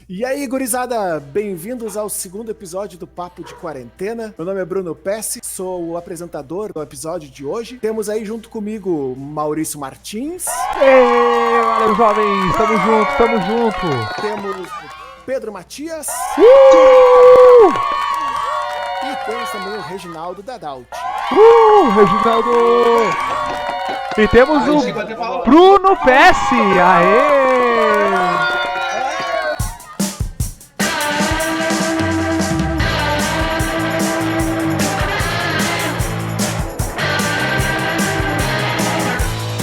E aí, gurizada, bem-vindos ao segundo episódio do Papo de Quarentena. Meu nome é Bruno Pesce, sou o apresentador do episódio de hoje. Temos aí junto comigo Maurício Martins. Ei, valeu, jovens, tamo junto. Temos Pedro Matias. E temos também o Reginaldo Dadalt. Reginaldo! E temos o Bruno Pesce, aê!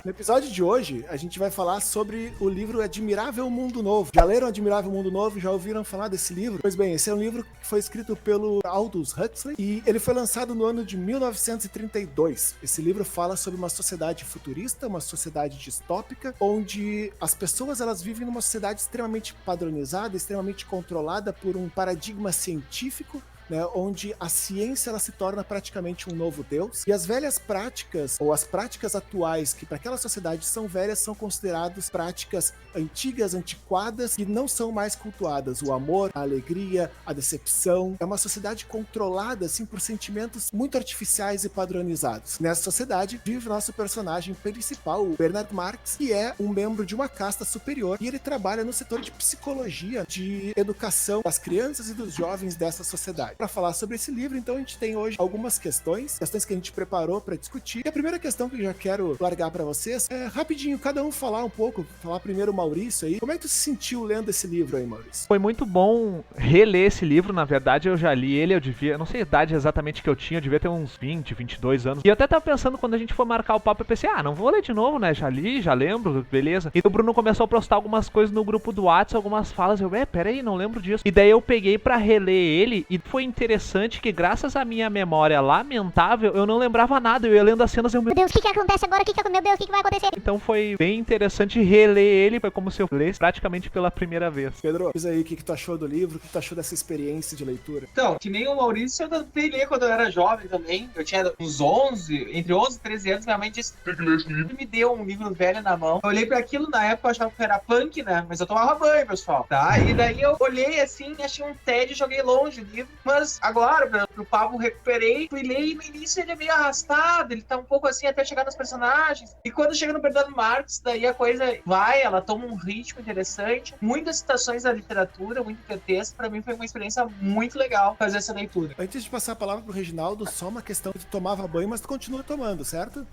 No episódio de hoje, a gente vai falar sobre o livro Admirável Mundo Novo. Já leram Admirável Mundo Novo? Já ouviram falar desse livro? Pois bem, esse é um livro que foi escrito pelo Aldous Huxley e ele foi lançado no ano de 1932. Esse livro fala sobre uma sociedade futurista, uma sociedade distópica, onde as pessoas elas vivem numa sociedade extremamente padronizada, extremamente controlada por um paradigma científico, né, onde a ciência ela se torna praticamente um novo deus, e as velhas práticas, ou as práticas atuais que para aquela sociedade são velhas, são consideradas práticas antigas, antiquadas, e não são mais cultuadas. O amor, a alegria, a decepção. É uma sociedade controlada assim, por sentimentos muito artificiais e padronizados. Nessa sociedade vive o nosso personagem principal, o Bernard Marx, que é um membro de uma casta superior, e ele trabalha no setor de psicologia, de educação das crianças e dos jovens dessa sociedade. Para falar sobre esse livro, então a gente tem hoje algumas questões que a gente preparou para discutir. E a primeira questão que eu já quero largar para vocês é rapidinho, cada um falar um pouco, falar primeiro o Maurício aí. Como é que tu se sentiu lendo esse livro aí, Maurício? Foi muito bom reler esse livro, na verdade eu já li ele, eu devia, não sei a idade exatamente que eu tinha, eu devia ter uns 20, 22 anos. E eu até tava pensando, quando a gente for marcar o papo, eu pensei, não vou ler de novo, né, já li, já lembro, beleza. E o Bruno começou a postar algumas coisas no grupo do WhatsApp, algumas falas, eu, peraí, não lembro disso. E daí eu peguei pra reler ele, e foi interessante que graças à minha memória lamentável, eu não lembrava nada, eu ia lendo as cenas e eu... Meu Deus, o que acontece agora? Meu Deus, o que vai acontecer? Então foi bem interessante reler ele, foi como se eu lesse praticamente pela primeira vez. Pedro, diz aí o que tu achou do livro, o que tu achou dessa experiência de leitura? Então, que nem o Maurício, eu tentei ler quando eu era jovem também. Eu tinha uns 11, entre 11 e 13 anos, minha mãe disse que ler esse livro. Me deu um livro velho na mão. Eu olhei pra aquilo, na época eu achava que era punk, né? Mas eu tomava banho, pessoal, tá? E daí eu olhei assim, achei um tédio, joguei longe o livro. Mas agora, pro papo, recuperei, fui ler e no início ele é meio arrastado, ele tá um pouco assim até chegar nos personagens. E quando chega no Bernard Marx, daí a coisa vai, ela toma um ritmo interessante. Muitas citações da literatura, muito texto. Pra mim foi uma experiência muito legal fazer essa leitura. Antes de passar a palavra pro Reginaldo, só uma questão de tomava banho, mas tu continua tomando, certo?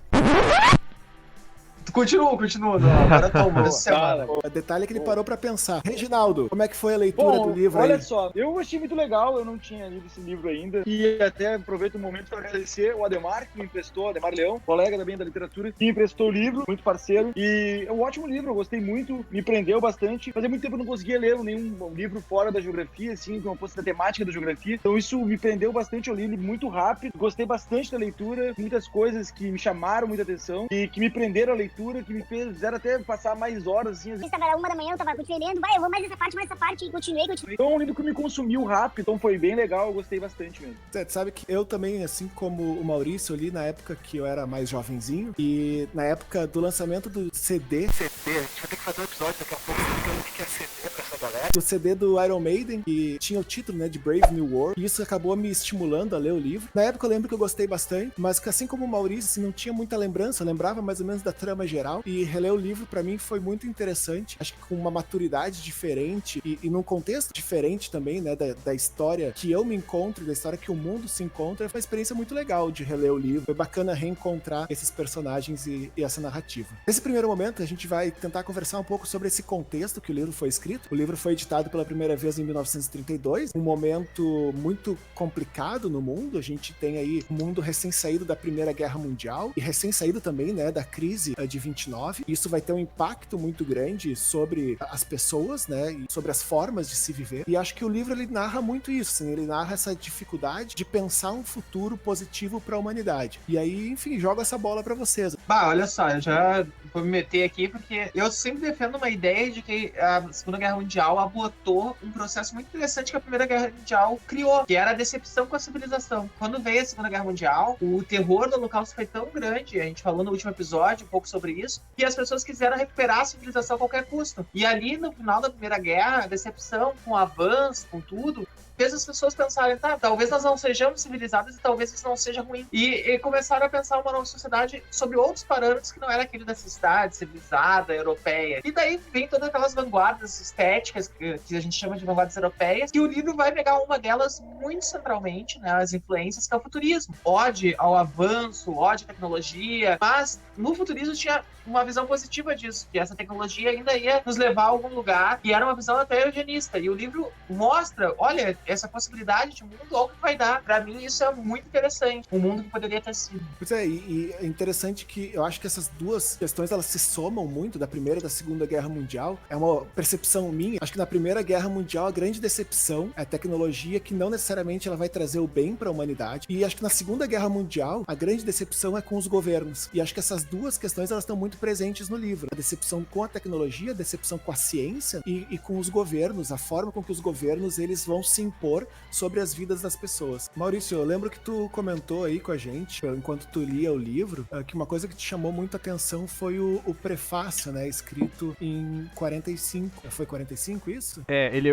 Continua. Agora toma, essa semana. O detalhe é que ele parou pra pensar. Reginaldo, como é que foi a leitura do livro aí? Olha só, eu achei muito legal, eu não tinha lido esse livro ainda. E até aproveito o momento para agradecer o Ademar, que me emprestou, Ademar Leão, colega também da literatura, que me emprestou o livro, muito parceiro. E é um ótimo livro, eu gostei muito, me prendeu bastante. Fazia muito tempo que eu não conseguia ler nenhum livro fora da geografia, assim, que não fosse da temática da geografia. Então isso me prendeu bastante, eu li ele muito rápido, gostei bastante da leitura, muitas coisas que me chamaram muita atenção e que me prenderam a leitura, que me fizeram até passar mais horas, assim. Estava era 1 da manhã, eu tava continuando, eu vou mais essa parte, e continuei. Então é um livro que me consumiu rápido, então foi bem legal, eu gostei bastante mesmo. Você sabe que eu também, assim como o Maurício, eu li na época que eu era mais jovenzinho, e na época do lançamento do CD, a gente vai ter que fazer um episódio daqui a pouco explicando o que é CD pra essa galera, do CD do Iron Maiden, que tinha o título, né, de Brave New World, e isso acabou me estimulando a ler o livro. Na época eu lembro que eu gostei bastante, mas que assim como o Maurício, assim, não tinha muita lembrança, eu lembrava mais ou menos da trama geral, e reler o livro pra mim foi muito interessante, acho que com uma maturidade diferente e num contexto diferente também, né, da história que eu me encontro, da história que o mundo se encontra. Foi uma experiência muito legal de reler o livro, foi bacana reencontrar esses personagens e essa narrativa. Nesse primeiro momento a gente vai tentar conversar um pouco sobre esse contexto que o livro foi escrito. O livro foi editado pela primeira vez em 1932, um momento muito complicado no mundo. A gente tem aí o mundo recém-saído da Primeira Guerra Mundial e recém-saído também, né, da crise de 29. Isso vai ter um impacto muito grande sobre as pessoas, né, e sobre as formas de se viver. E acho que o livro ele narra muito isso, assim, ele narra essa dificuldade de pensar um futuro positivo para a humanidade. E aí, enfim, jogo essa bola para vocês. Olha só, eu já vou me meter aqui porque eu sempre defendo uma ideia de que a Segunda Guerra Mundial Mundial abortou um processo muito interessante que a Primeira Guerra Mundial criou, que era a decepção com a civilização. Quando veio a Segunda Guerra Mundial, o terror do Holocausto foi tão grande, a gente falou no último episódio um pouco sobre isso, que as pessoas quiseram recuperar a civilização a qualquer custo. E ali, no final da Primeira Guerra, a decepção com o avanço, com tudo, fez as pessoas pensarem, tá, talvez nós não sejamos civilizados e talvez isso não seja ruim. E começaram a pensar uma nova sociedade sobre outros parâmetros que não era aquele da sociedade civilizada, europeia. E daí vem todas aquelas vanguardas estéticas que a gente chama de vanguardas europeias, e o livro vai pegar uma delas muito centralmente, né, as influências, que é o futurismo. Ode ao avanço, ode à tecnologia, mas no futurismo tinha uma visão positiva disso, que essa tecnologia ainda ia nos levar a algum lugar, e era uma visão até eugenista. E o livro mostra, olha, essa possibilidade de mundo, olha o que vai dar. Pra mim, isso é muito interessante. Um mundo que poderia ter sido. Pois é, e é interessante que eu acho que essas duas questões, elas se somam muito, da Primeira e da Segunda Guerra Mundial. É uma percepção minha. Acho que na Primeira Guerra Mundial, a grande decepção é a tecnologia, que não necessariamente ela vai trazer o bem pra humanidade. E acho que na Segunda Guerra Mundial, a grande decepção é com os governos. E acho que essas duas questões, elas estão muito presentes no livro. A decepção com a tecnologia, a decepção com a ciência e com os governos, a forma com que os governos, eles vão se impor sobre as vidas das pessoas. Maurício, eu lembro que tu comentou aí com a gente, enquanto tu lia o livro, que uma coisa que te chamou muito a atenção foi o prefácio, né, escrito em 45. Foi 45 isso?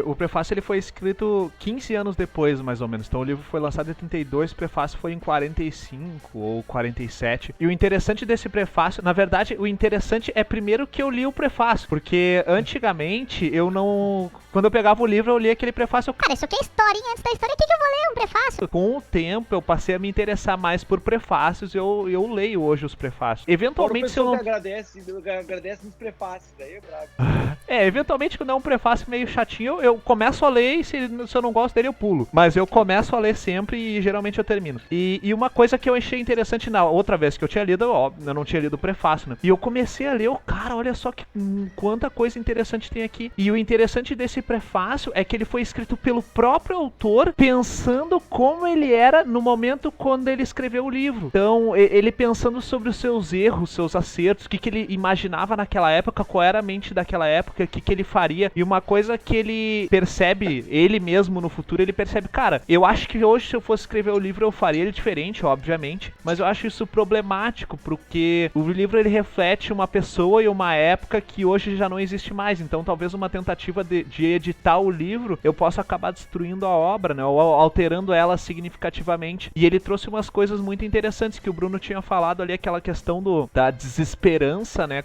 O prefácio ele foi escrito 15 anos depois, mais ou menos. Então o livro foi lançado em 32, o prefácio foi em 45 ou 47. E o interessante desse prefácio, na verdade, o interessante é primeiro que eu li o prefácio, porque antigamente eu não... Quando eu pegava o livro, eu lia aquele prefácio. Cara, isso aqui é historinha antes da história, o que eu vou ler? Um prefácio? Com o tempo, eu passei a me interessar mais por prefácios, eu leio hoje os prefácios. Eventualmente, se eu não... agradece nos prefácios, daí é bravo. Eventualmente, quando é um prefácio meio chatinho, eu começo a ler e se eu não gosto dele, eu pulo. Mas eu começo a ler sempre e geralmente eu termino. E uma coisa que eu achei interessante na outra vez que eu tinha lido, eu não tinha lido o prefácio, né? E eu comecei a ler, cara, olha só quanta coisa interessante tem aqui. E o interessante desse prefácio é que ele foi escrito pelo próprio autor, pensando como ele era no momento quando ele escreveu o livro. Então, ele pensando sobre os seus erros, seus acertos, o que ele imaginava naquela época, qual era a mente daquela época, o que ele faria. E uma coisa que ele percebe, ele mesmo no futuro, ele percebe, cara, eu acho que hoje se eu fosse escrever o livro eu faria ele diferente, obviamente, mas eu acho isso problemático, porque o livro ele reflete uma pessoa e uma época que hoje já não existe mais. Então talvez uma tentativa de editar o livro, eu possa acabar destruindo a obra, né, ou alterando ela significativamente. E ele trouxe umas coisas muito interessantes que o Bruno tinha falado ali, aquela questão da desesperança, né,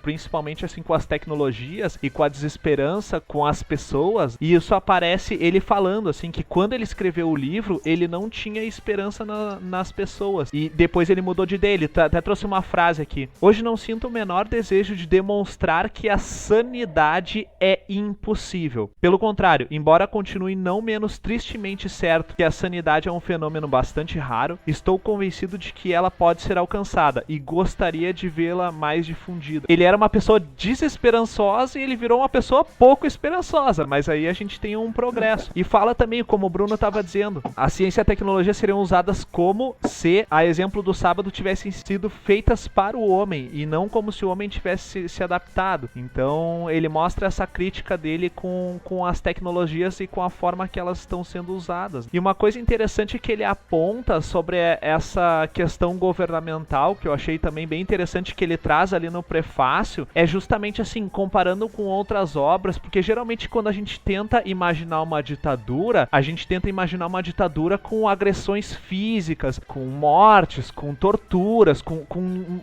principalmente assim com as tecnologias e com a desesperança com as pessoas. E isso aparece ele falando assim que quando ele escreveu o livro, ele não tinha esperança nas pessoas. E depois ele mudou de ideia. Ele até trouxe uma frase aqui: hoje não sinto o menor desejo de demonstrar que a sanidade é impossível. Pelo contrário, embora continue não menos tristemente certo que a sanidade é um fenômeno bastante raro, estou convencido de que ela pode ser alcançada e gostaria de vê-la mais difundida. Ele era uma pessoa desesperançosa e ele virou uma pessoa pouco esperançosa, mas aí a gente tem um progresso. E fala também, como o Bruno estava dizendo, a ciência e a tecnologia seriam usadas como se, a exemplo do sábado, tivessem sido feitas para o homem e não como se o homem tivesse se adaptado. Então ele mostra essa crítica dele com as tecnologias e com a forma que elas estão sendo usadas. E uma coisa interessante que ele aponta sobre essa questão governamental, que eu achei também bem interessante que ele traz ali no prefácio, é justamente assim, comparando com outras obras, porque geralmente quando a gente tenta imaginar uma ditadura, a gente tenta imaginar uma ditadura com agressões físicas, com mortes, com torturas, com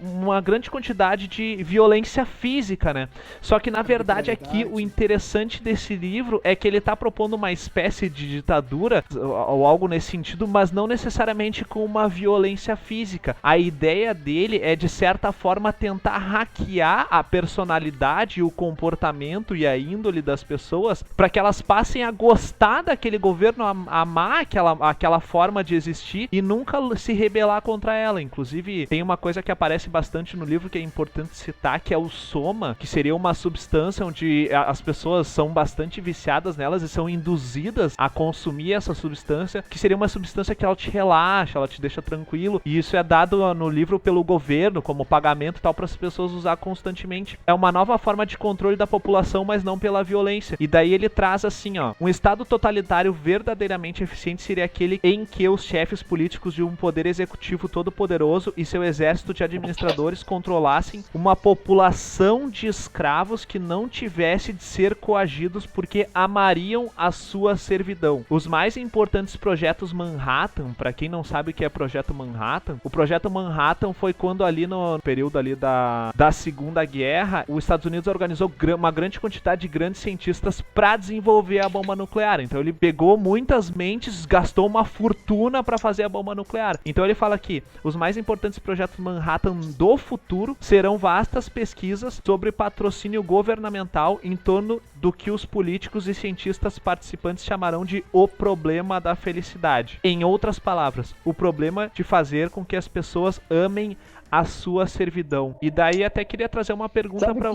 uma grande quantidade de violência física, né? Só que na verdade aqui o interessante desse livro é que ele tá propondo uma espécie de ditadura ou algo nesse sentido, mas não necessariamente com uma violência física. A ideia dele é de certa forma tentar hackear a personalidade, o comportamento e a índole das pessoas para que elas passem a gostar daquele governo, a amar aquela forma de existir e nunca se rebelar contra ela. Inclusive tem uma coisa que aparece bastante no livro que é importante citar, que é o soma, que seria uma substância onde as pessoas são bastante viciadas nelas e são induzidas a consumir essa substância, que seria uma substância que ela te relaxa, ela te deixa tranquilo, e isso é dado no livro pelo governo como pagamento e tal para as pessoas usar constantemente. É uma nova forma de controle da população, mas não pela violência. E daí ele traz assim, ó, um estado totalitário verdadeiramente eficiente seria aquele em que os chefes políticos de um poder executivo todo-poderoso e seu exército de administradores controlassem uma população de escravos que não tivesse de ser coagidos porque amariam a sua servidão. Os mais importantes projetos Manhattan, para quem não sabe o que é Projeto Manhattan, o Projeto Manhattan foi quando ali no período ali da Segunda Guerra, os Estados Unidos organizou uma grande quantidade de grandes cientistas para desenvolver a bomba nuclear. Então ele pegou muitas mentes, gastou uma fortuna para fazer a bomba nuclear. Então ele fala que os mais importantes projetos Manhattan do futuro serão vastas pesquisas sobre patrocínio governamental em torno do que os políticos e cientistas participantes chamarão de o problema da felicidade. Em outras palavras, o problema de fazer com que as pessoas amem a sua servidão. E daí até queria trazer uma pergunta para...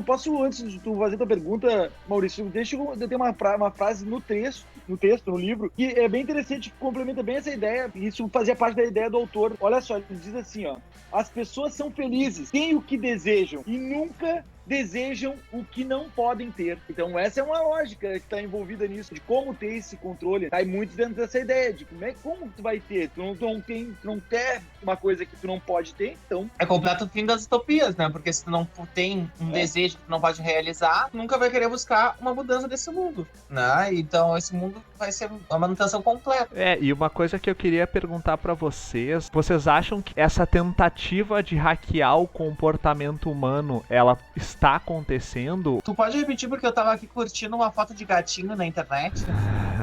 Posso, antes de tu fazer tua pergunta, Maurício, deixa eu ter uma frase no texto, no livro, que é bem interessante, que complementa bem essa ideia, e isso fazia parte da ideia do autor. Olha só, ele diz assim, ó, as pessoas são felizes, têm o que desejam, e nunca desejam o que não podem ter. Então essa é uma lógica que está envolvida nisso, de como ter esse controle. Tá aí muito dentro dessa ideia de como tu vai ter. Tu não quer uma coisa que tu não pode ter, então... É completo o fim das utopias, né? Porque se tu não tem um desejo que tu não pode realizar, tu nunca vai querer buscar uma mudança desse mundo, né? Então esse mundo vai ser uma manutenção completa. E uma coisa que eu queria perguntar pra vocês acham que essa tentativa de hackear o comportamento humano, ela está acontecendo? Tu pode repetir, porque eu tava aqui curtindo uma foto de gatinho na internet,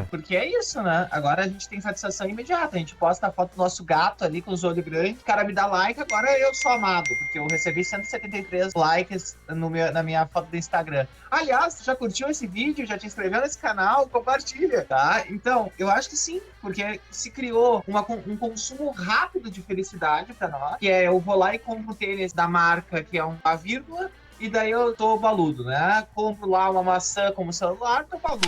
porque é isso, né? Agora a gente tem satisfação imediata, a gente posta a foto do nosso gato ali com os olhos grandes, o cara me dá like, agora eu sou amado, porque eu recebi 173 likes na minha foto do Instagram. Aliás, tu já curtiu esse vídeo, já te inscreveu nesse canal, compartilha, tá? Então, eu acho que sim, porque se criou um consumo rápido de felicidade pra nós, que é eu vou lá e compro o tênis da marca, que é uma vírgula, e daí eu tô baludo, né? Compro lá uma maçã como celular, tô baludo.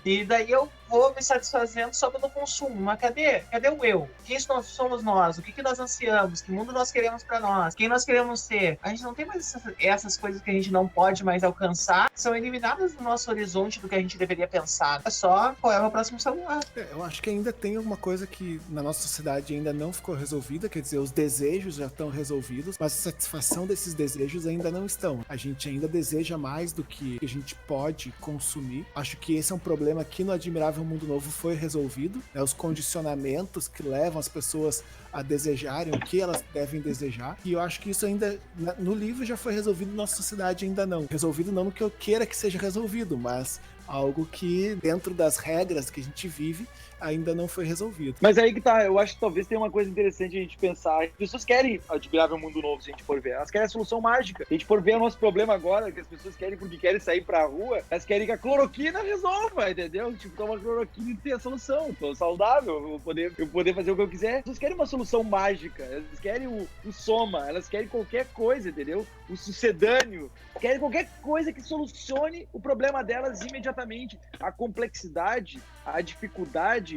E daí eu vou me satisfazendo só pelo consumo. Mas cadê o eu? Quem somos nós? O que nós ansiamos? Que mundo nós queremos pra nós? Quem nós queremos ser? A gente não tem mais essas coisas que a gente não pode mais alcançar, que são eliminadas do nosso horizonte do que a gente deveria pensar. É só qual é o meu próximo celular. Eu acho que ainda tem alguma coisa que na nossa sociedade ainda não ficou resolvida, quer dizer, os desejos já estão resolvidos, mas a satisfação desses desejos ainda não estão. A gente ainda deseja mais do que a gente pode consumir. Acho que esse é um problema que no Admirável Mundo Novo foi resolvido, né? Os condicionamentos que levam as pessoas a desejarem o que elas devem desejar, e eu acho que isso ainda no livro já foi resolvido, na nossa sociedade ainda não. Resolvido não no que eu queira que seja resolvido, mas algo que dentro das regras que a gente vive ainda não foi resolvido. Mas aí que tá, eu acho que talvez tenha uma coisa interessante a gente pensar. As pessoas querem Admirável Mundo Novo, se a gente for ver. Elas querem a solução mágica. Se a gente for ver o nosso problema agora, que as pessoas querem porque querem sair pra rua, elas querem que a cloroquina resolva, entendeu? Tipo, toma cloroquina e ter a solução. Tô saudável, eu vou poder fazer o que eu quiser. As pessoas querem uma solução mágica, elas querem o soma, elas querem qualquer coisa, entendeu? O sucedâneo. Querem qualquer coisa que solucione o problema delas imediatamente. A complexidade, a dificuldade,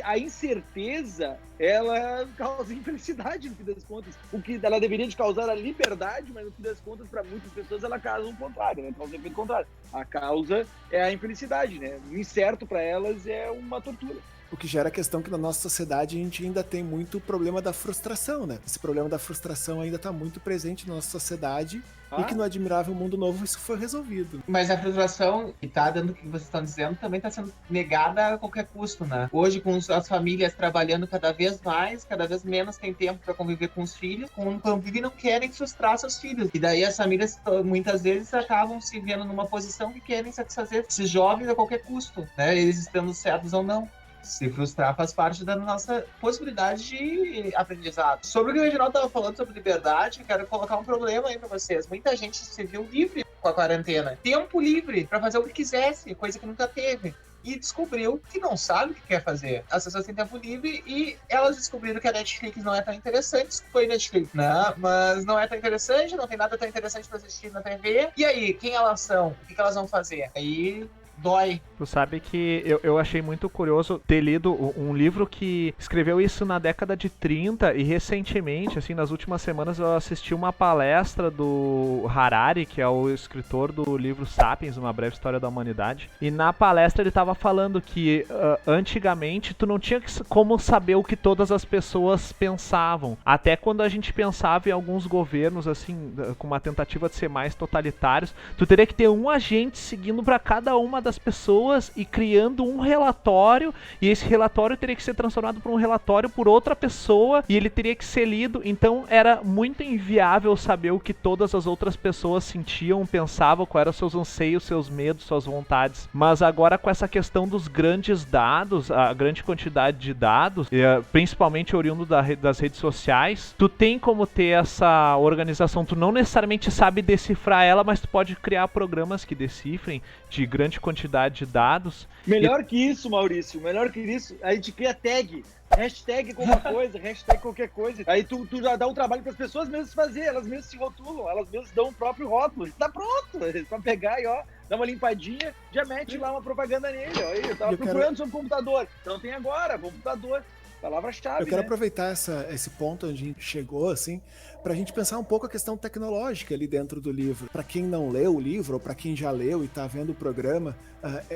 a incerteza, ela causa infelicidade no fim das contas. O que ela deveria de causar a liberdade, mas no fim das contas, para muitas pessoas, ela causa o contrário, né? Causa o efeito contrário. A causa é a infelicidade, né? O incerto para elas é uma tortura. O que gera a questão que na nossa sociedade a gente ainda tem muito o problema da frustração, né? Esse problema da frustração ainda está muito presente na nossa sociedade e que no Admirável Mundo Novo isso foi resolvido. Mas a frustração, que tá dentro do que vocês estão dizendo, também está sendo negada a qualquer custo, né? Hoje, com as famílias trabalhando cada vez mais, cada vez menos tem tempo para conviver com os filhos, convivem e não querem frustrar seus filhos. E daí as famílias, muitas vezes, acabam se vendo numa posição que querem satisfazer esses jovens a qualquer custo, né? Eles estando certos ou não. Se frustrar faz parte da nossa possibilidade de aprendizado. Sobre o que o Reginaldo estava falando sobre liberdade, quero colocar um problema aí para vocês. Muita gente se viu livre com a quarentena. Tempo livre para fazer o que quisesse, coisa que nunca teve. e descobriu que não sabe o que quer fazer. As pessoas têm tempo livre e elas descobriram que a Netflix não é tão interessante. Desculpa aí, Netflix, né? Mas não é tão interessante, não tem nada tão interessante pra assistir na TV. E aí, quem elas são? O que elas vão fazer? Aí dói. Tu sabe que eu achei muito curioso ter lido um livro que escreveu isso na década de 30 e recentemente, assim, nas últimas semanas eu assisti uma palestra do Harari, que é o escritor do livro Sapiens, Uma Breve História da Humanidade, e na palestra ele estava falando que antigamente tu não tinha como saber o que todas as pessoas pensavam, até quando a gente pensava em alguns governos, assim, com uma tentativa de ser mais totalitários, tu teria que ter um agente seguindo para cada uma das pessoas e criando um relatório, e esse relatório teria que ser transformado por um relatório por outra pessoa, e ele teria que ser lido. Então era muito inviável saber o que todas as outras pessoas sentiam, pensavam, quais eram seus anseios, seus medos, suas vontades. Mas agora com essa questão dos grandes dados, a grande quantidade de dados, principalmente oriundo das redes sociais, tu tem como ter essa organização, tu não necessariamente sabe decifrar ela, mas tu pode criar programas que decifrem de grande quantidade de dados. Melhor que isso, Maurício, melhor que isso, a gente cria tag, hashtag alguma coisa, hashtag qualquer coisa. Aí tu já dá um trabalho para as pessoas mesmas fazer, elas mesmas se rotulam, elas mesmas dão o próprio rótulo. Tá pronto, é só pegar e ó, dá uma limpadinha, já mete lá uma propaganda nele. Ó, aí, eu tava procurando sobre computador, então tem agora, computador. Palavra-chave, Eu quero né? aproveitar esse ponto onde a gente chegou, assim, pra gente pensar um pouco a questão tecnológica ali dentro do livro. Pra quem não leu o livro, ou pra quem já leu e tá vendo o programa,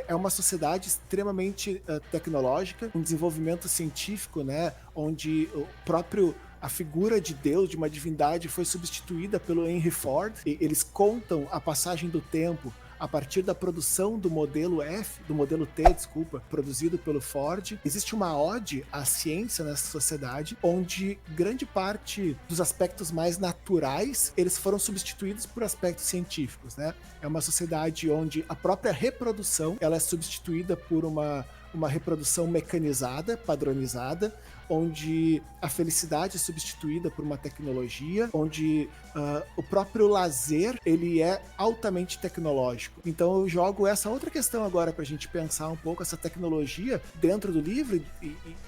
é uma sociedade extremamente tecnológica, um desenvolvimento científico, né, onde a figura de Deus, de uma divindade, foi substituída pelo Henry Ford. E eles contam a passagem do tempo a partir da produção do modelo T, produzido pelo Ford. Existe uma ode à ciência nessa sociedade, onde grande parte dos aspectos mais naturais, eles foram substituídos por aspectos científicos, né? É uma sociedade onde a própria reprodução, ela é substituída por uma reprodução mecanizada, padronizada, onde a felicidade é substituída por uma tecnologia, onde o próprio lazer, ele é altamente tecnológico. Então eu jogo essa outra questão agora pra gente pensar um pouco essa tecnologia dentro do livro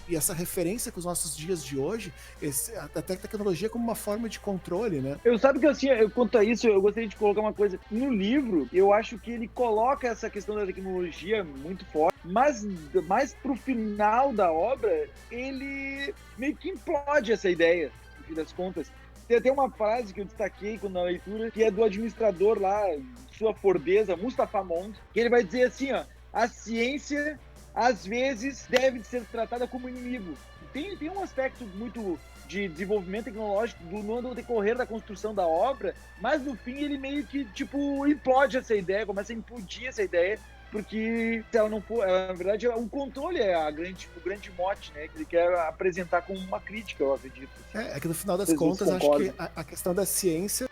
e essa referência com os nossos dias de hoje, até a tecnologia como uma forma de controle, né? Eu sabe que assim, quanto a isso, eu gostaria de colocar uma coisa. No livro, eu acho que ele coloca essa questão da tecnologia muito forte, mas mais pro final da obra, ele meio que implode essa ideia, no fim das contas. Tem até uma frase que eu destaquei na leitura, que é do administrador lá, sua Fordesa, Mustafa Mond, que ele vai dizer assim, ó, a ciência, às vezes, deve ser tratada como inimigo. Tem um aspecto muito de desenvolvimento tecnológico no decorrer da construção da obra, mas no fim ele meio que, tipo, implode essa ideia, começa a implodir essa ideia, porque se ela não for, na verdade, o controle é o grande mote, né, que ele quer apresentar como uma crítica, eu acredito. É que no final das contas, acho que a questão da ciência,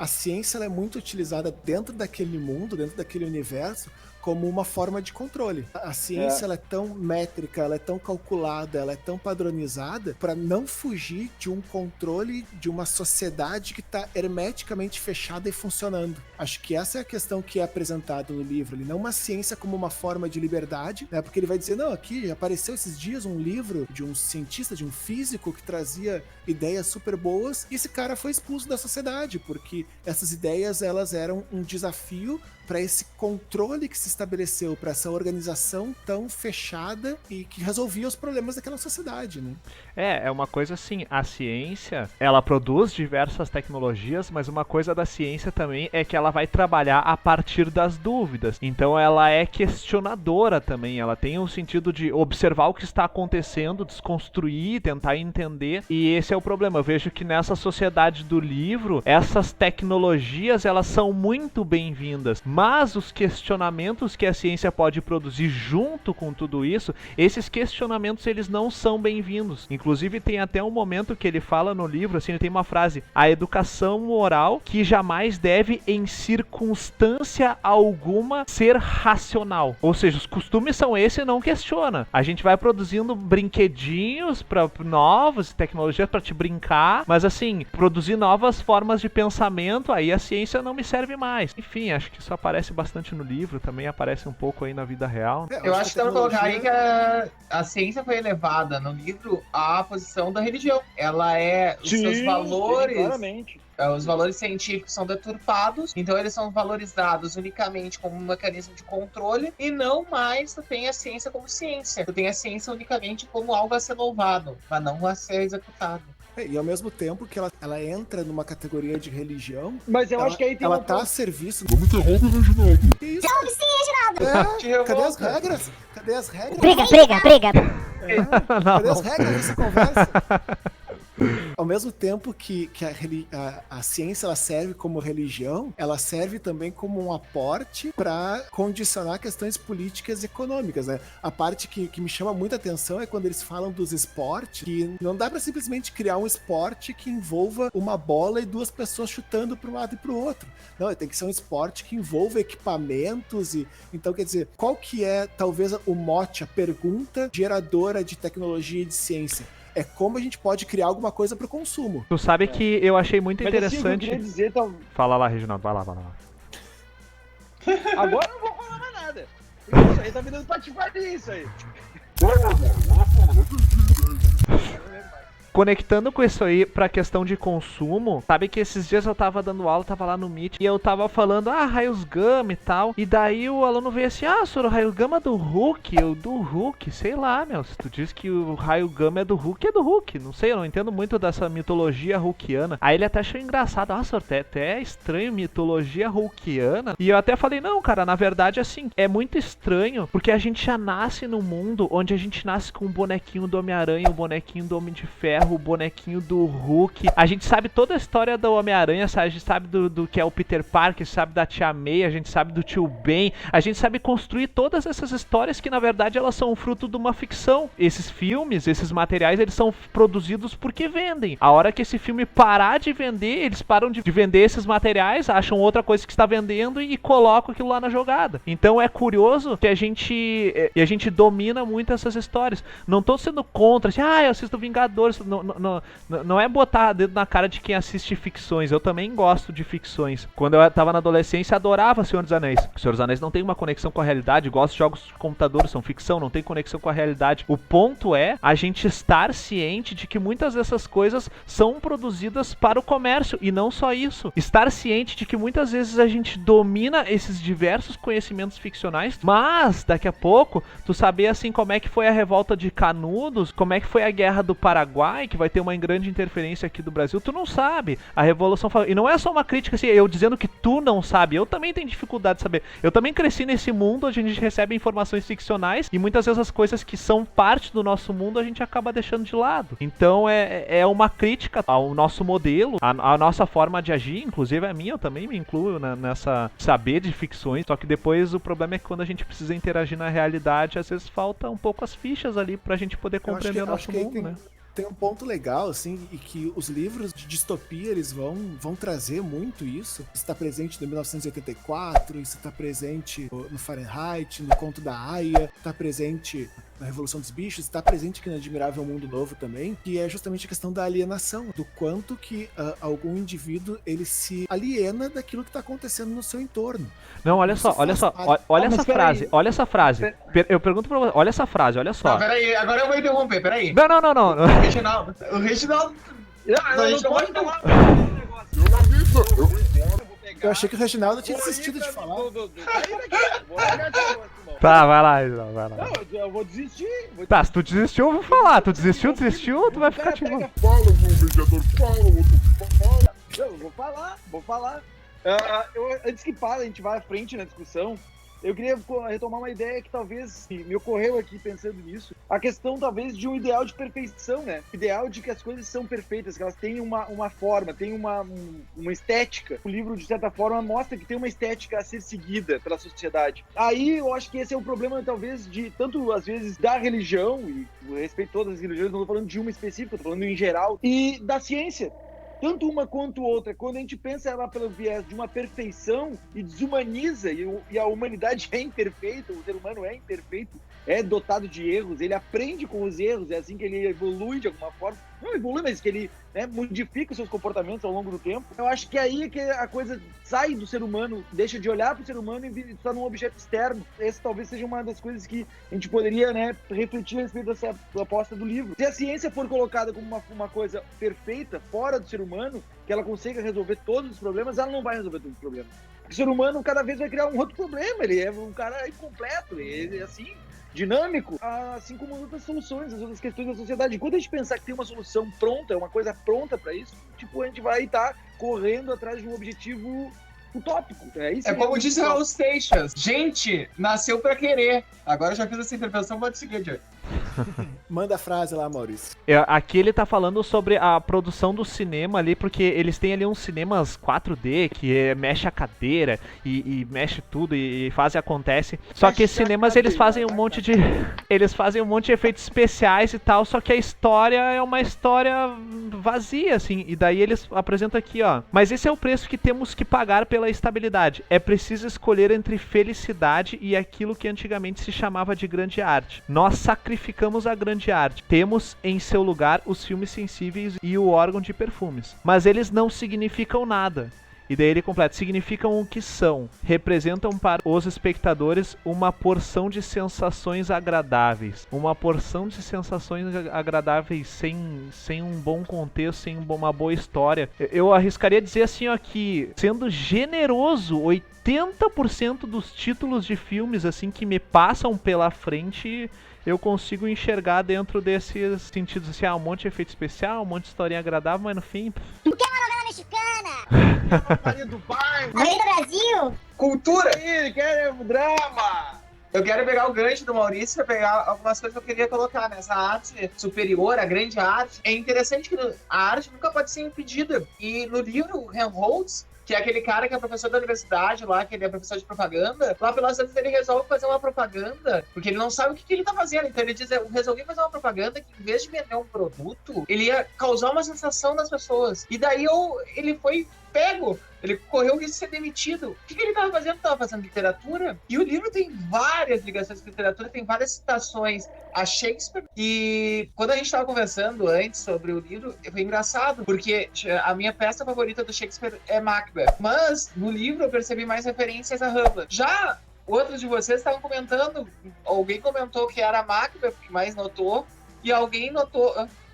ela é muito utilizada dentro daquele mundo, dentro daquele universo, como uma forma de controle. A ciência ela é tão métrica, ela é tão calculada, ela é tão padronizada para não fugir de um controle de uma sociedade que está hermeticamente fechada e funcionando. Acho que essa é a questão que é apresentada no livro. Ele não uma ciência como uma forma de liberdade, né? Porque ele vai dizer, não, aqui apareceu esses dias um livro de um cientista, de um físico que trazia ideias super boas e esse cara foi expulso da sociedade porque essas ideias elas eram um desafio para esse controle que se estabeleceu, para essa organização tão fechada e que resolvia os problemas daquela sociedade, né? É uma coisa assim, a ciência, ela produz diversas tecnologias, mas uma coisa da ciência também é que ela vai trabalhar a partir das dúvidas. Então ela é questionadora também, ela tem um sentido de observar o que está acontecendo, desconstruir, tentar entender, e esse é o problema. Eu vejo que nessa sociedade do livro, essas tecnologias, elas são muito bem-vindas, mas os questionamentos que a ciência pode produzir junto com tudo isso, esses questionamentos eles não são bem-vindos. Inclusive tem até um momento que ele fala no livro, assim, ele tem uma frase: a educação moral que jamais deve em circunstância alguma ser racional. Ou seja, os costumes são esses e não questiona. A gente vai produzindo brinquedinhos novos, tecnologias para te brincar, mas assim, produzir novas formas de pensamento, aí a ciência não me serve mais. Enfim, acho que isso aparece aparece bastante no livro, também aparece um pouco aí na vida real. Eu acho que dá pra colocar aí que a ciência foi elevada no livro à posição da religião. Ela é... Os seus valores... claramente. Os valores científicos são deturpados, então eles são valorizados unicamente como um mecanismo de controle, e não mais tu tem a ciência como ciência. Tu tem a ciência unicamente como algo a ser louvado, mas não a ser executado. E ao mesmo tempo que ela entra numa categoria de religião, Mas eu acho que aí tem ela uma... tá a serviço. Não me interrompe, Reginaldo. Que isso? Te Cadê as revolta. regras? Cadê as regras? Briga. Cadê as regras dessa conversa? Ao mesmo tempo que a ciência ela serve como religião, ela serve também como um aporte para condicionar questões políticas e econômicas, né? A parte que me chama muita atenção é quando eles falam dos esportes, que não dá para simplesmente criar um esporte que envolva uma bola e duas pessoas chutando para um lado e para o outro. Não, tem que ser um esporte que envolva equipamentos e... Então, quer dizer, qual que é, talvez, o mote, a pergunta geradora de tecnologia e de ciência? É como a gente pode criar alguma coisa para o consumo. Tu sabe que eu achei muito Mas assim, o que eu interessante... queria dizer, Fala lá, Reginaldo, vai lá. agora eu não vou falar mais nada. Porque isso aí tá me dando patifaria, isso aí. Conectando com isso aí pra questão de consumo, sabe que esses dias eu tava dando aula, tava lá no Meet, e eu tava falando, raios gama e tal, e daí o aluno veio assim, Soro, raio gama do Hulk, do Hulk, sei lá, meu, se tu diz que o raio gama é do Hulk, não sei, eu não entendo muito dessa mitologia hulkiana. Aí ele até achou engraçado, Soro, até é estranho mitologia hulkiana, e eu até falei, não, cara, na verdade, assim, é muito estranho, porque a gente já nasce num mundo onde a gente nasce com o bonequinho do Homem-Aranha, o bonequinho do Homem de Ferro, o bonequinho do Hulk. A gente sabe toda a história do Homem-Aranha, a gente sabe do que é o Peter Parker, sabe da Tia May, a gente sabe do Tio Ben, a gente sabe construir todas essas histórias que na verdade elas são fruto de uma ficção. Esses filmes, esses materiais, eles são produzidos porque vendem. A hora que esse filme parar de vender, eles param de vender esses materiais, acham outra coisa que está vendendo e colocam aquilo lá na jogada. Então é curioso que a gente domina muito essas histórias. Não tô sendo contra, assim, eu assisto Vingadores, não é botar dedo na cara de quem assiste ficções. Eu também gosto de ficções. Quando eu tava na adolescência, adorava Senhor dos Anéis. Senhor dos Anéis não tem uma conexão com a realidade. Gosto de jogos de computador, são ficção, não tem conexão com a realidade. O ponto é a gente estar ciente de que muitas dessas coisas são produzidas para o comércio. E não só isso. Estar ciente de que muitas vezes a gente domina esses diversos conhecimentos ficcionais, mas daqui a pouco, tu saber assim como é que foi a revolta de Canudos, como é que foi a guerra do Paraguai, que vai ter uma grande interferência aqui do Brasil, tu não sabe. A Revolução... E não é só uma crítica assim, eu dizendo que tu não sabe. Eu também tenho dificuldade de saber. Eu também cresci nesse mundo onde a gente recebe informações ficcionais e muitas vezes as coisas que são parte do nosso mundo a gente acaba deixando de lado. Então é uma crítica ao nosso modelo, a nossa forma de agir, inclusive a minha, eu também me incluo nessa saber de ficções, só que depois o problema é que quando a gente precisa interagir na realidade, às vezes falta um pouco as fichas ali pra gente poder compreender o nosso mundo, né? Tem um ponto legal, assim, e que os livros de distopia, eles vão trazer muito isso. Isso está presente no 1984, isso está presente no Fahrenheit, no Conto da Aia, está presente na Revolução dos Bichos, está presente aqui no Admirável Mundo Novo também, que é justamente a questão da alienação, do quanto que algum indivíduo, ele se aliena daquilo que está acontecendo no seu entorno. Não, olha só, olha essa frase. Eu pergunto pra você, olha essa frase, olha só. Não, peraí, agora eu vou interromper, peraí. Não. O Reginaldo... a gente não pode falar. Eu achei que o Reginaldo tinha desistido de falar. Tá, vai lá, Reginaldo, vai lá. Não, eu vou desistir. Tá, se tu desistiu, eu vou falar. Tu desistiu, tu vai ficar tipo... Fala, meu mediador, fala, outro fala. Eu vou falar. Antes que a gente vá à frente na discussão, eu queria retomar uma ideia que talvez me ocorreu aqui pensando nisso. A questão, talvez, de um ideal de perfeição, né? O ideal de que as coisas são perfeitas, que elas têm uma forma, têm uma estética. O livro, de certa forma, mostra que tem uma estética a ser seguida pela sociedade. Aí, eu acho que esse é o problema, talvez, de tanto, às vezes, da religião, e eu respeito todas as religiões, não estou falando de uma específica, estou falando em geral, e da ciência. tanto uma quanto outra, quando a gente pensa ela pelo viés de uma perfeição e desumaniza, e a humanidade é imperfeita, o ser humano é imperfeito, é dotado de erros, ele aprende com os erros, é assim que ele evolui de alguma forma. Não evolui, mas que ele modifica os seus comportamentos ao longo do tempo. Eu acho que é aí que a coisa sai do ser humano, deixa de olhar para o ser humano e está num objeto externo. Essa talvez seja uma das coisas que a gente poderia refletir a respeito dessa proposta do livro. Se a ciência for colocada como uma coisa perfeita, fora do ser humano, que ela consiga resolver todos os problemas, ela não vai resolver todos os problemas. Porque o ser humano cada vez vai criar um outro problema, ele é um cara incompleto, ele é assim, dinâmico, assim como outras soluções, as outras questões da sociedade. Quando a gente pensar que tem uma solução pronta, uma coisa pronta para isso, a gente vai estar correndo atrás de um objetivo utópico. É como disse Raul Seixas, gente, nasceu pra querer. Agora eu já fiz essa intervenção, pode seguir, Diego. Manda a frase lá, Maurício. Aqui ele tá falando sobre a produção do cinema ali, porque eles têm ali uns cinemas 4D que mexe a cadeira e mexe tudo e faz e acontece. Só que esses cinemas eles fazem um monte de efeitos especiais e tal, só que a história é uma história vazia, assim. E daí eles apresentam aqui, ó. Mas esse é o preço que temos que pagar pela estabilidade. É preciso escolher entre felicidade e aquilo que antigamente se chamava de grande arte. Nós sacrificamos a grande arte. Temos em seu lugar os filmes sensíveis e o órgão de perfumes. Mas eles não significam nada. E daí ele completa, significam o que são. Representam para os espectadores uma porção de sensações agradáveis. Uma porção de sensações agradáveis sem um bom contexto, sem uma boa história. Eu arriscaria dizer assim, ó, que sendo generoso, 80% dos títulos de filmes assim que me passam pela frente, eu consigo enxergar dentro desses sentidos assim, um monte de efeito especial, um monte de historinha agradável, mas no fim... Tu quer uma novela mexicana? Maria do bairro, Maria do Brasil? Cultura! ele quer drama. Eu quero pegar o gancho do Maurício para pegar algumas coisas que eu queria colocar nessa arte superior, a grande arte. É interessante que a arte nunca pode ser impedida. E no livro, Helmholtz, que é aquele cara que é professor da universidade lá, que ele é professor de propaganda, lá pelas vezes ele resolve fazer uma propaganda, porque ele não sabe o que ele tá fazendo. Então ele diz, eu resolvi fazer uma propaganda que em vez de vender um produto, ele ia causar uma sensação nas pessoas. E daí ele foi pego, ele correu o risco de ser demitido. O que ele estava fazendo? Estava fazendo literatura. E o livro tem várias ligações com literatura, tem várias citações a Shakespeare. E quando a gente estava conversando antes sobre o livro, foi engraçado, porque a minha peça favorita do Shakespeare é Macbeth. Mas no livro eu percebi mais referências a Hamlet. Já outros de vocês estavam comentando, alguém comentou que era Macbeth, que mais notou, e alguém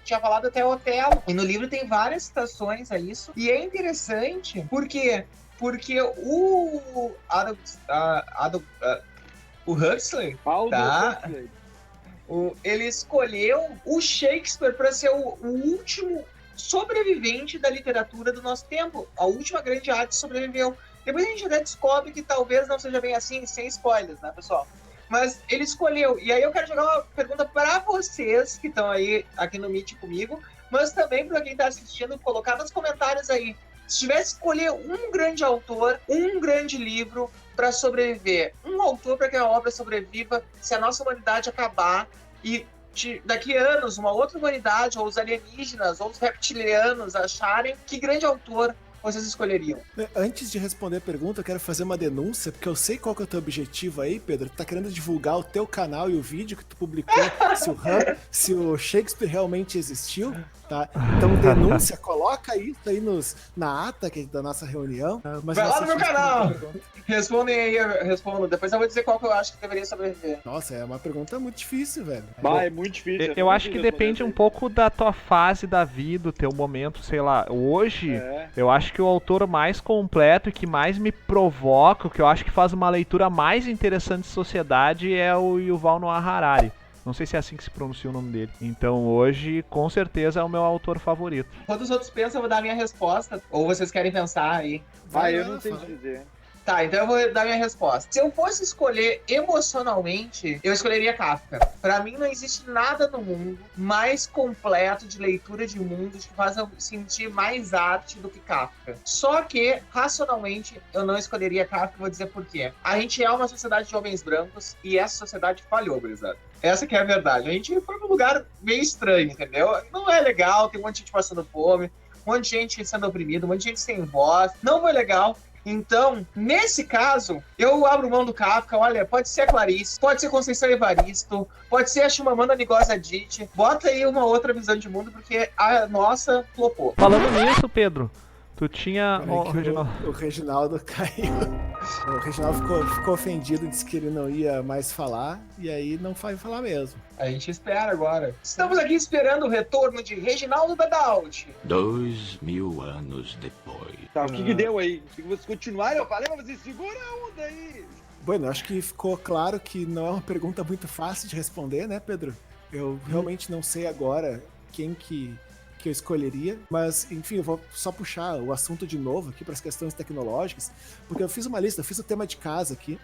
tinha falado até Otelo. E no livro tem várias citações a isso. E é interessante porque o Huxley, ele escolheu o Shakespeare para ser o último sobrevivente da literatura do nosso tempo. A última grande arte sobreviveu. Depois a gente até descobre que talvez não seja bem assim, sem spoilers, né, pessoal? Mas ele escolheu. E aí eu quero jogar uma pergunta para vocês que estão aí aqui no Meet comigo, mas também para quem está assistindo, colocar nos comentários aí. Se tivesse que escolher um grande autor, um grande livro para sobreviver, um autor para que a obra sobreviva, se a nossa humanidade acabar e daqui a anos uma outra humanidade, ou os alienígenas, ou os reptilianos acharem, que grande autor vocês escolheriam? Antes de responder a pergunta, eu quero fazer uma denúncia, porque eu sei qual que é o teu objetivo aí, Pedro. Tu tá querendo divulgar o teu canal e o vídeo que tu publicou, se o Shakespeare realmente existiu, tá? Então, denúncia, coloca isso aí na ata da nossa reunião. Mas vai lá no meu canal! Respondem aí, eu respondo. Depois eu vou dizer qual que eu acho que deveria sobreviver. Nossa, é uma pergunta muito difícil, velho. É muito difícil. Eu acho que depende um pouco da tua fase da vida, do teu momento, sei lá. Hoje, eu acho que o autor mais completo e que mais me provoca, o que eu acho que faz uma leitura mais interessante de sociedade é o Yuval Noah Harari. Não sei se é assim que se pronuncia o nome dele. Então hoje, com certeza, é o meu autor favorito. Quando os outros pensam, eu vou dar a minha resposta. Ou vocês querem pensar aí? Eu não sei dizer. Tá, então eu vou dar minha resposta. Se eu fosse escolher emocionalmente, eu escolheria Kafka. Pra mim não existe nada no mundo mais completo de leitura de mundo que faz eu sentir mais arte do que Kafka. Só que, racionalmente, eu não escolheria Kafka, vou dizer por quê. A gente é uma sociedade de homens brancos e essa sociedade falhou, gurizada. Essa que é a verdade. A gente foi pra um lugar meio estranho, entendeu? Não é legal, tem um monte de gente passando fome. um monte de gente sendo oprimida, um monte de gente sem voz. Não foi legal. Então, nesse caso, eu abro mão do Kafka. Olha, pode ser a Clarice, pode ser Conceição Evaristo, pode ser a Chimamanda Ngozi Adichie. Bota aí uma outra visão de mundo, porque a nossa flopou. Falando nisso, Pedro, tu tinha... O Reginaldo caiu. O Reginaldo ficou ofendido, disse que ele não ia mais falar, e aí não vai falar mesmo. A gente espera agora. Estamos aqui esperando o retorno de Reginaldo Bedalt. 2000 anos depois. Tá, o que deu aí? Se vocês continuarem, eu falei, mas vocês segura a onda aí. Bueno, acho que ficou claro que não é uma pergunta muito fácil de responder, né, Pedro? Eu realmente não sei agora quem que eu escolheria, mas enfim, eu vou só puxar o assunto de novo aqui para as questões tecnológicas, porque eu fiz uma lista, eu fiz o tema de casa aqui,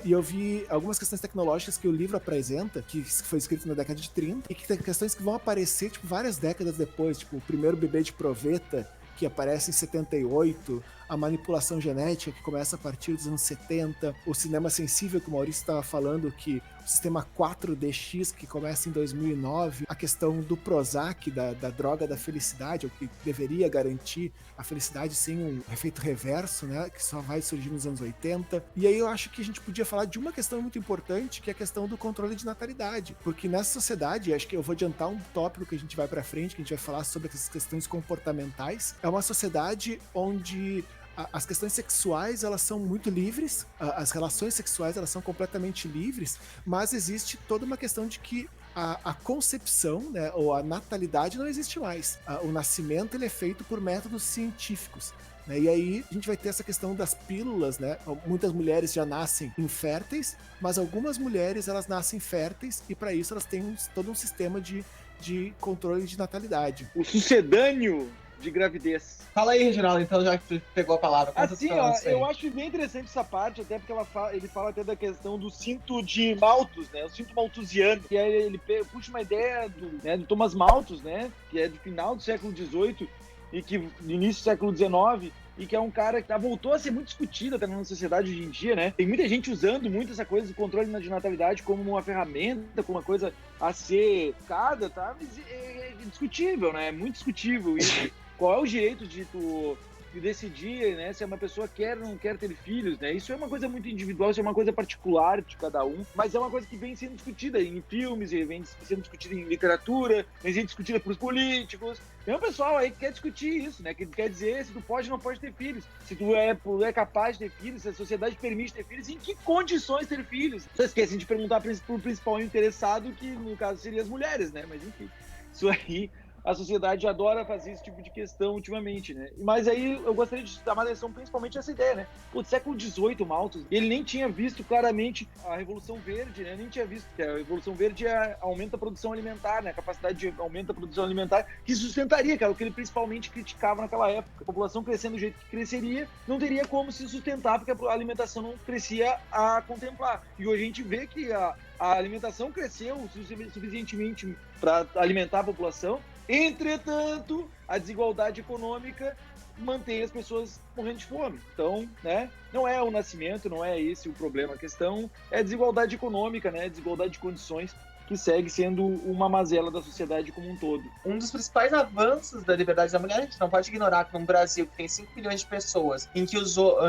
e eu vi algumas questões tecnológicas que o livro apresenta, que foi escrito na década de 30, e que tem questões que vão aparecer, tipo, várias décadas depois, tipo, o primeiro bebê de proveta, que aparece em 78, a manipulação genética, que começa a partir dos anos 70, o cinema sensível, que o Maurício estava falando, que o sistema 4DX, que começa em 2009, a questão do Prozac, da droga da felicidade, o que deveria garantir a felicidade sem um efeito reverso, né, que só vai surgir nos anos 80. E aí eu acho que a gente podia falar de uma questão muito importante, que é a questão do controle de natalidade, porque nessa sociedade, acho que eu vou adiantar um tópico que a gente vai pra frente, que a gente vai falar sobre essas questões comportamentais, é uma sociedade onde as questões sexuais, elas são muito livres, as relações sexuais, elas são completamente livres, mas existe toda uma questão de que a concepção, né, ou a natalidade não existe mais. O nascimento, ele é feito por métodos científicos, né, e aí a gente vai ter essa questão das pílulas, né? Muitas mulheres já nascem inférteis, mas algumas mulheres, elas nascem férteis, e para isso elas têm todo um sistema de controle de natalidade. O sucedâneo de gravidez. Fala aí, Reginaldo, então, já que tu pegou a palavra. Assim, ó, eu acho bem interessante essa parte, até porque ele fala até da questão do cinto de Malthus, né? O cinto malthusiano. E aí ele puxa uma ideia do Thomas Malthus, né? Que é do final do século XVIII e que do início do século XIX, e que é um cara que voltou a ser muito discutido até na sociedade hoje em dia, né? Tem muita gente usando muito essa coisa do controle de natalidade como uma ferramenta, como uma coisa a ser cada, tá? Mas é discutível, né? É muito discutível isso. Qual é o direito de tu decidir, né, se uma pessoa quer ou não quer ter filhos, né? Isso é uma coisa muito individual, isso é uma coisa particular de cada um, mas é uma coisa que vem sendo discutida em filmes, vem sendo discutida em literatura, vem sendo discutida por políticos. Tem um pessoal aí que quer discutir isso, né? Que quer dizer se tu pode ou não pode ter filhos, se tu é capaz de ter filhos, se a sociedade permite ter filhos, em que condições ter filhos. Só esquecem de perguntar pro principal interessado, que no caso seriam as mulheres, né? Mas enfim, isso aí... A sociedade adora fazer esse tipo de questão ultimamente, né? Mas aí eu gostaria de dar uma atenção principalmente a essa ideia, né? Pô, do século XVIII, Malthus, ele nem tinha visto claramente a Revolução Verde, né? Nem tinha visto que a Revolução Verde aumenta a produção alimentar, né? A capacidade de aumento da produção alimentar, que sustentaria, cara, o que ele principalmente criticava naquela época. A população crescendo do jeito que cresceria, não teria como se sustentar, porque a alimentação não crescia a contemplar. E hoje a gente vê que a alimentação cresceu suficientemente para alimentar a população. Entretanto, a desigualdade econômica mantém as pessoas morrendo de fome. Então, né, não é o nascimento, não é esse o problema. A questão é a desigualdade econômica, né, a desigualdade de condições, que segue sendo uma mazela da sociedade como um todo. Um dos principais avanços da liberdade da mulher, a gente não pode ignorar que no Brasil, que tem 5 milhões de pessoas, em que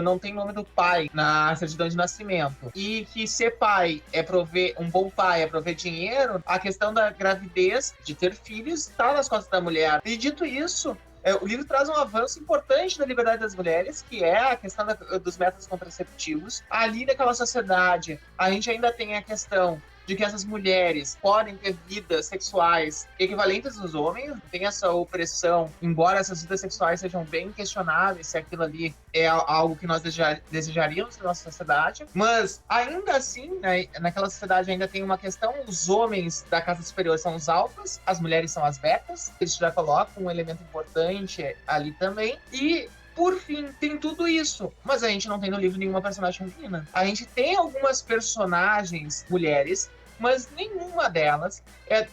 não tem nome do pai na certidão de nascimento, e que ser pai é prover, um bom pai é prover dinheiro, a questão da gravidez, de ter filhos, está nas costas da mulher. E dito isso, o livro traz um avanço importante da liberdade das mulheres, que é a questão dos métodos contraceptivos. Ali naquela sociedade, a gente ainda tem a questão de que essas mulheres podem ter vidas sexuais equivalentes aos homens, tem essa opressão, embora essas vidas sexuais sejam bem questionáveis, se aquilo ali é algo que nós desejaríamos na nossa sociedade, mas ainda assim, né, naquela sociedade ainda tem uma questão, os homens da casa superior são os alfas, as mulheres são as betas, eles já colocam um elemento importante ali também, e por fim, tem tudo isso, mas a gente não tem no livro nenhuma personagem feminina. A gente tem algumas personagens mulheres, mas nenhuma delas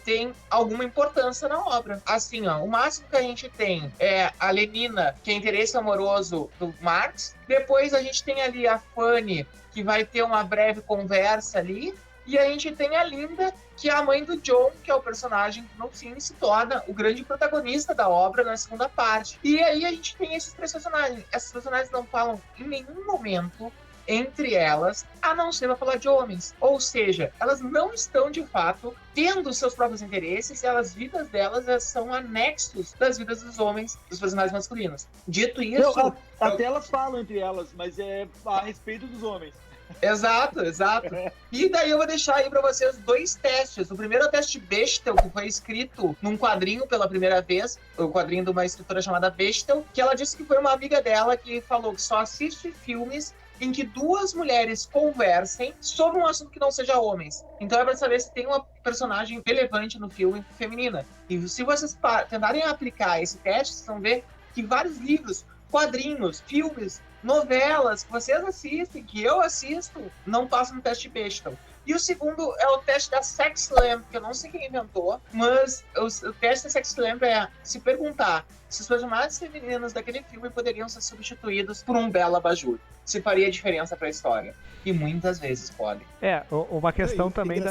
tem alguma importância na obra. Assim, ó, o máximo que a gente tem é a Lenina, que é interesse amoroso do Marx. Depois a gente tem ali a Fanny, que vai ter uma breve conversa ali. E a gente tem a Linda, que é a mãe do John, que é o personagem que no fim se torna o grande protagonista da obra na segunda parte. E aí a gente tem esses três personagens. Essas personagens não falam em nenhum momento entre elas, a não ser pra falar de homens. Ou seja, elas não estão, de fato, tendo seus próprios interesses, e as vidas delas são anexos das vidas dos homens, dos personagens masculinos. Dito isso... Não, até elas falam entre elas, mas é a respeito dos homens. Exato. E daí eu vou deixar aí pra vocês 2 testes. O primeiro é o teste Bechtel, que foi escrito num quadrinho pela primeira vez, o quadrinho de uma escritora chamada Bechtel, que ela disse que foi uma amiga dela que falou que só assiste filmes em que 2 mulheres conversem sobre um assunto que não seja homens. Então é pra saber se tem uma personagem relevante no filme feminina. E se vocês tentarem aplicar esse teste, vocês vão ver que vários livros, quadrinhos, filmes, novelas que vocês assistem, que eu assisto, não passam no teste Bechtel. E o segundo é o teste da Sex Lamp, que eu não sei quem inventou, mas o teste da Sex Lamp é se perguntar se os personagens femininos daquele filme poderiam ser substituídos por um belo abajur. Se faria diferença para a história. E muitas vezes pode. Uma questão também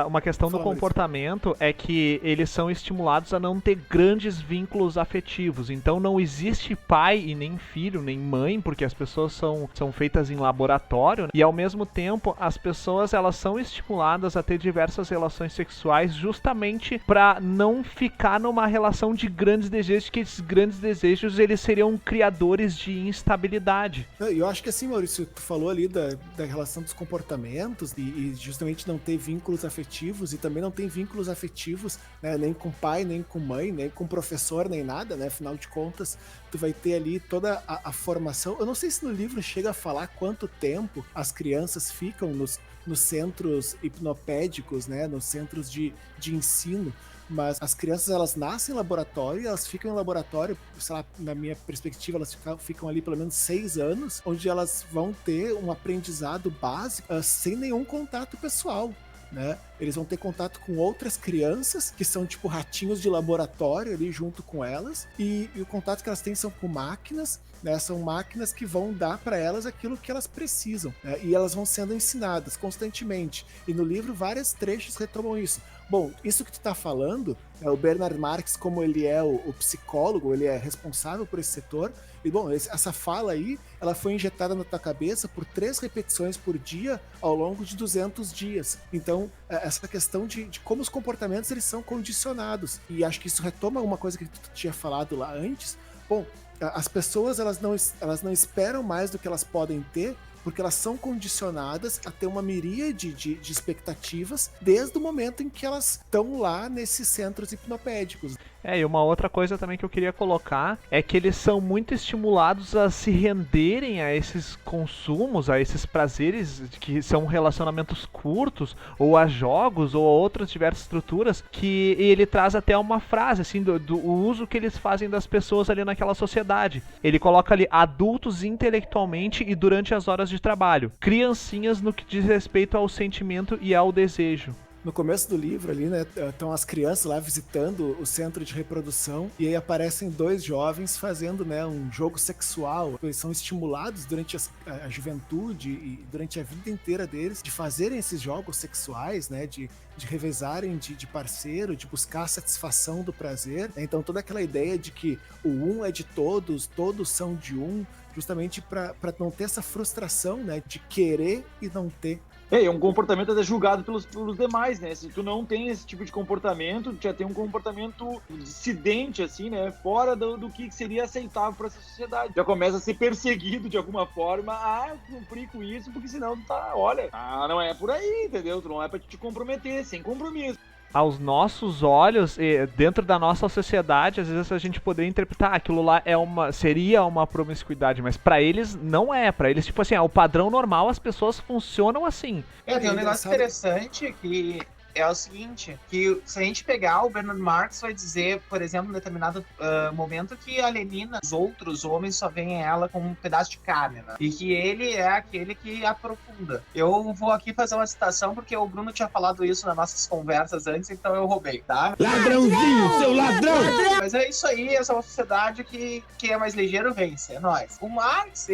uma questão do comportamento é que eles são estimulados a não ter grandes vínculos afetivos. Então não existe pai e nem filho, nem mãe, porque as pessoas são feitas em laboratório, né? E ao mesmo tempo as pessoas elas são estimuladas a ter diversas relações sexuais justamente para não ficar numa relação de grandes desejos, que esses grandes desejos eles seriam criadores de instabilidade. Eu acho que assim, Maurício, tu falou ali da relação dos comportamentos e justamente não ter vínculos afetivos, e também não tem vínculos afetivos, né, nem com pai, nem com mãe, nem com professor, nem nada, né? Afinal de contas, tu vai ter ali toda a formação. Eu não sei se no livro chega a falar quanto tempo as crianças ficam nos centros hipnopédicos, né, nos centros de ensino, mas as crianças elas nascem em laboratório, elas ficam em laboratório, sei lá, na minha perspectiva, elas ficam ali pelo menos 6 anos, onde elas vão ter um aprendizado básico sem nenhum contato pessoal, né? Eles vão ter contato com outras crianças que são tipo ratinhos de laboratório ali junto com elas, e o contato que elas têm são com máquinas, né? São máquinas que vão dar para elas aquilo que elas precisam, né? E elas vão sendo ensinadas constantemente, e no livro vários trechos retomam isso. Bom, isso que tu tá falando, o Bernard Marx, como ele é o psicólogo, ele é responsável por esse setor, e bom, essa fala aí, ela foi injetada na tua cabeça por 3 repetições por dia ao longo de 200 dias. Então, essa questão de como os comportamentos eles são condicionados, e acho que isso retoma uma coisa que tu tinha falado lá antes. Bom, as pessoas elas não esperam mais do que elas podem ter, porque elas são condicionadas a ter uma miríade de expectativas desde o momento em que elas estão lá nesses centros hipnopédicos. E uma outra coisa também que eu queria colocar é que eles são muito estimulados a se renderem a esses consumos, a esses prazeres que são relacionamentos curtos, ou a jogos, ou a outras diversas estruturas, que ele traz até uma frase, assim, do uso que eles fazem das pessoas ali naquela sociedade. Ele coloca ali, adultos intelectualmente e durante as horas de trabalho, criancinhas no que diz respeito ao sentimento e ao desejo. No começo do livro ali, né, estão as crianças lá visitando o centro de reprodução, e aí aparecem 2 jovens fazendo, né, um jogo sexual. Eles são estimulados durante a juventude e durante a vida inteira deles de fazerem esses jogos sexuais, né, de revezarem de parceiro, de buscar a satisfação do prazer, né? Então toda aquela ideia de que o um é de todos são de um, justamente para não ter essa frustração, né, de querer e não ter. É um comportamento até julgado pelos demais, né? Se tu não tem esse tipo de comportamento, tu já tem um comportamento dissidente, assim, né? Fora do que seria aceitável para essa sociedade. Já começa a ser perseguido de alguma forma a cumprir com isso, porque senão tu tá, olha, não é por aí, entendeu? Tu não é pra te comprometer, sem compromisso. Aos nossos olhos, dentro da nossa sociedade, às vezes a gente poderia interpretar aquilo lá seria uma promiscuidade, mas pra eles não é. Pra eles, tipo assim, o padrão normal, as pessoas funcionam assim. Tem um negócio interessante que é o seguinte, que se a gente pegar, o Bernard Marx vai dizer, por exemplo, em determinado momento, que a Lenina, os outros homens só veem ela como um pedaço de carne, né? E que ele é aquele que aprofunda. Eu vou aqui fazer uma citação, porque o Bruno tinha falado isso nas nossas conversas antes, então eu roubei, tá? Ladrãozinho, seu ladrão! Mas é isso aí, essa é uma sociedade que é mais ligeiro vence, é nóis. O Marx,